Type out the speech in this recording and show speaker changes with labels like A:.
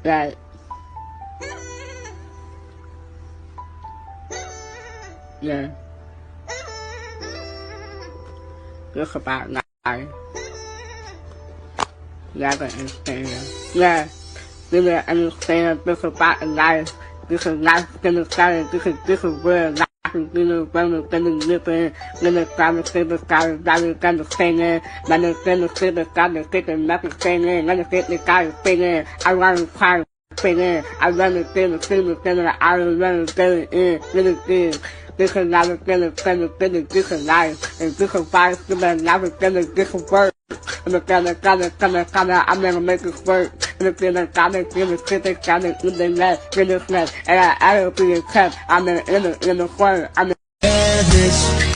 A: that. Yeah. Just about life. Yeah, I can understand. Yeah. Really understand this about life. This is life gonna start. This is where life is gonna live in. Gonna start to see the sky. Gonna sing it. Gonna see the sky. Gonna see the nothing singing. Gonna see the sky singing. I wanna cry. Singing. I wanna see the singing. I wanna get it in. Really good. This is not gonna this is life. And this is why it's gonna life gonna this is work. I'm gonna make it work. And gonna sit there, gonna in the net, and I'll be in touch. I'm in the front. I'm in this.